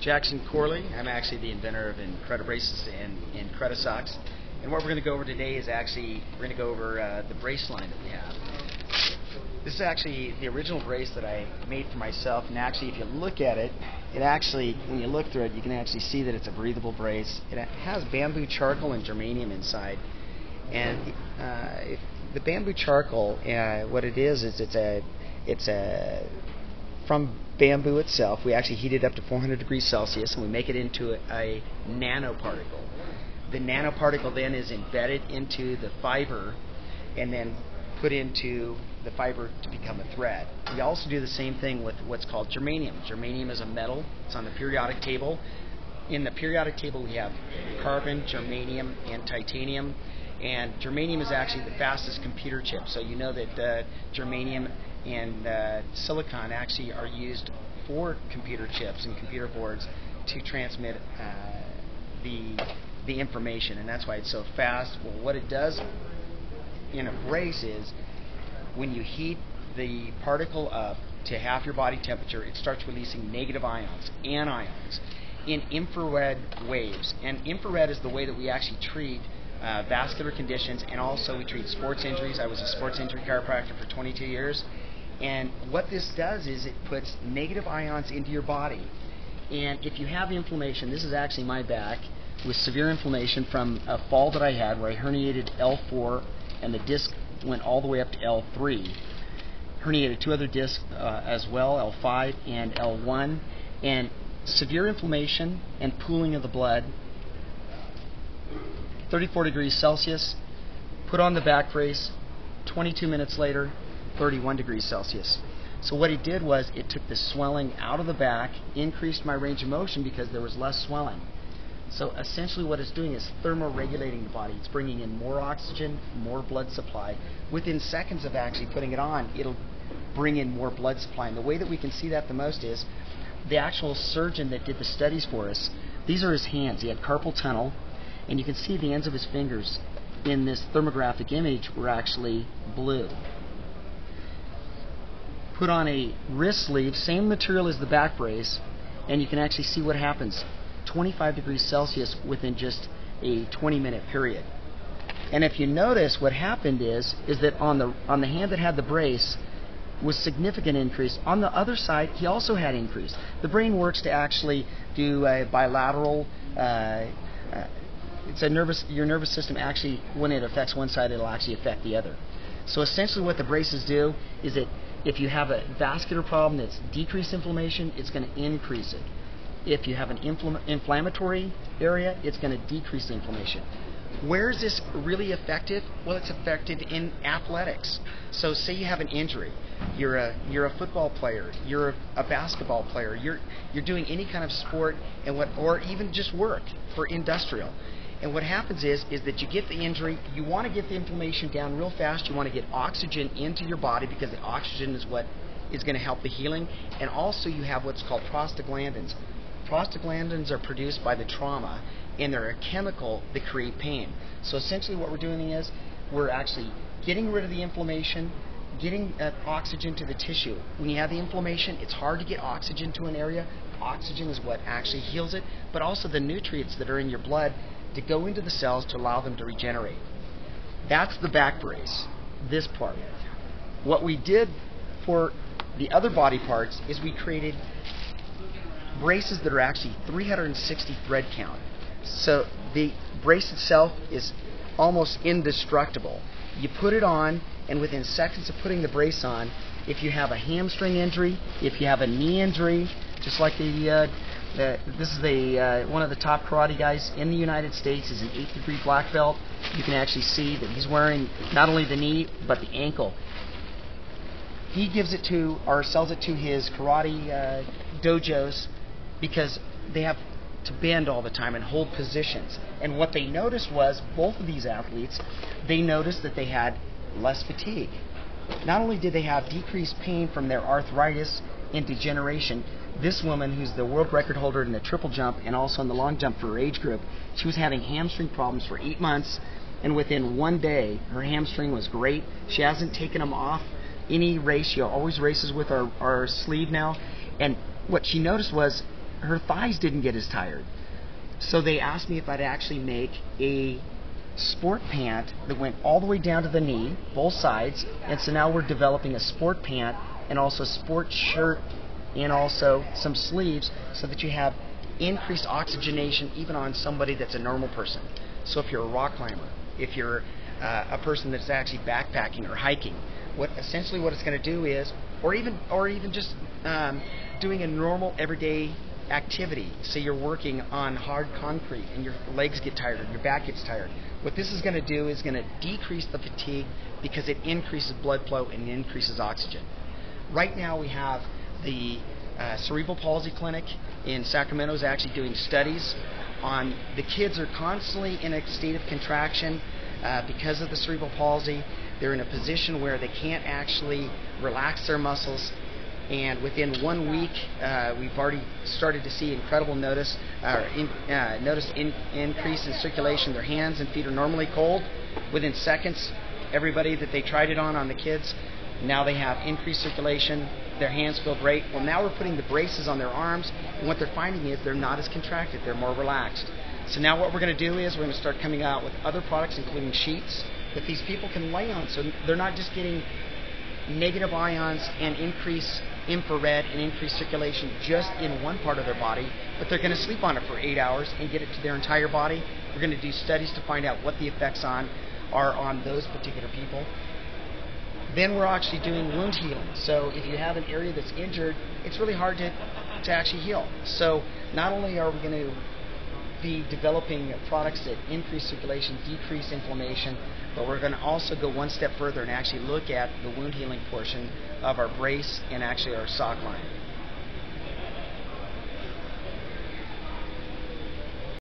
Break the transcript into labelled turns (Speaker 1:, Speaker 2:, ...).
Speaker 1: Jackson Corley. I'm actually the inventor of Incredibrace and Incredisocks. And what we're going to go over today is we're going to go over the brace line that we have. This is actually the original brace that I made for myself, and actually if you look at it, when you look through it, you can actually see that it's a breathable brace. It has bamboo charcoal and germanium inside. And the bamboo charcoal, what it is it's from bamboo itself. We actually heat it up to 400 degrees Celsius, and we make it into a nanoparticle. The nanoparticle then is embedded into the fiber and then put into the fiber to become a thread. We also do the same thing with what's called germanium. Germanium is a metal. It's on the periodic table. In the periodic table we have carbon, germanium, and titanium. And germanium is actually the fastest computer chip. So you know that germanium and silicon actually are used for computer chips and computer boards to transmit the information, and that's why it's so fast. Well, what it does in a brace is when you heat the particle up to half your body temperature, it starts releasing negative ions, anions, in infrared waves. And infrared is the way that we actually treat vascular conditions, and also we treat sports injuries. I was a sports injury chiropractor for 22 years, and what this does is it puts negative ions into your body. And if you have inflammation, this is actually my back with severe inflammation from a fall that I had where I herniated L4 and the disc went all the way up to L3. Herniated two other discs as well, L5 and L1, and severe inflammation and pooling of the blood. 34 degrees Celsius, put on the back brace, 22 minutes later, 31 degrees Celsius. So what it did was it took the swelling out of the back, increased my range of motion because there was less swelling. So essentially what it's doing is thermoregulating the body. It's bringing in more oxygen, more blood supply. Within seconds of actually putting it on, it'll bring in more blood supply. And the way that we can see that the most is the actual surgeon that did the studies for us. These are his hands. He had carpal tunnel, and you can see the ends of his fingers in this thermographic image were actually blue. Put on a wrist sleeve, same material as the back brace, and you can actually see what happens. 25 degrees Celsius within just a 20-minute period. And if you notice, what happened is that on the hand that had the brace was significant increase. On the other side, he also had increase. The brain works to actually do a bilateral. It's your nervous system actually, when it affects one side, it'll actually affect the other. So essentially, what the braces do is that if you have a vascular problem that's decreased inflammation, it's going to increase it. If you have an inflammatory area, it's going to decrease the inflammation. Where is this really effective? Well, it's effective in athletics. So say you have an injury. You're a football player. You're a basketball player. You're doing any kind of sport, or even just work for industrial. And what happens is that you get the injury. You want to get the inflammation down real fast. You want to get oxygen into your body because the oxygen is what is going to help the healing. And also you have what's called prostaglandins. Prostaglandins are produced by the trauma, and they're a chemical that create pain. So essentially what we're doing is we're actually getting rid of the inflammation, getting oxygen to the tissue. When you have the inflammation, it's hard to get oxygen to an area. Oxygen is what actually heals it, but also the nutrients that are in your blood to go into the cells to allow them to regenerate. That's the back brace, this part. What we did for the other body parts is we created braces that are actually 360 thread count. So the brace itself is almost indestructible. You put it on, and within seconds of putting the brace on, if you have a hamstring injury, if you have a knee injury, just like this is one of the top karate guys in the United States, is an 8th degree black belt. You can actually see that he's wearing not only the knee, but the ankle. He gives it to, or sells it to his karate dojos because they have to bend all the time and hold positions. And what they noticed was, both of these athletes, they noticed that they had less fatigue. Not only did they have decreased pain from their arthritis and degeneration, this woman, who's the world record holder in the triple jump and also in the long jump for her age group, she was having hamstring problems for 8 months, and within 1 day, her hamstring was great. She hasn't taken them off any race. She always races with our sleeve now. And what she noticed was her thighs didn't get as tired. So they asked me if I'd actually make a sport pant that went all the way down to the knee, both sides, and so now we're developing a sport pant and also a sport shirt and also some sleeves so that you have increased oxygenation even on somebody that's a normal person. So if you're a rock climber, if you're a person that's actually backpacking or hiking, essentially what it's going to do is, or even just doing a normal everyday activity. Say you're working on hard concrete and your legs get tired or your back gets tired. What this is going to do is going to decrease the fatigue because it increases blood flow and increases oxygen. Right now we have the Cerebral Palsy Clinic in Sacramento is actually doing studies on the kids are constantly in a state of contraction because of the cerebral palsy. They're in a position where they can't actually relax their muscles. And within 1 week, we've already started to see incredible increase in circulation. Their hands and feet are normally cold. Within seconds, everybody that they tried it on the kids, now they have increased circulation. Their hands feel great. Well, now we're putting the braces on their arms, and what they're finding is they're not as contracted. They're more relaxed. So now what we're going to do is we're going to start coming out with other products, including sheets, that these people can lay on. So they're not just getting negative ions and increased infrared and increased circulation just in one part of their body, but they're going to sleep on it for 8 hours and get it to their entire body. We're going to do studies to find out what the effects are on those particular people. Then we're actually doing wound healing. So if you have an area that's injured, it's really hard to actually heal. So not only are we going to be developing products that increase circulation, decrease inflammation, but we're going to also go one step further and actually look at the wound healing portion of our brace and actually our sock line.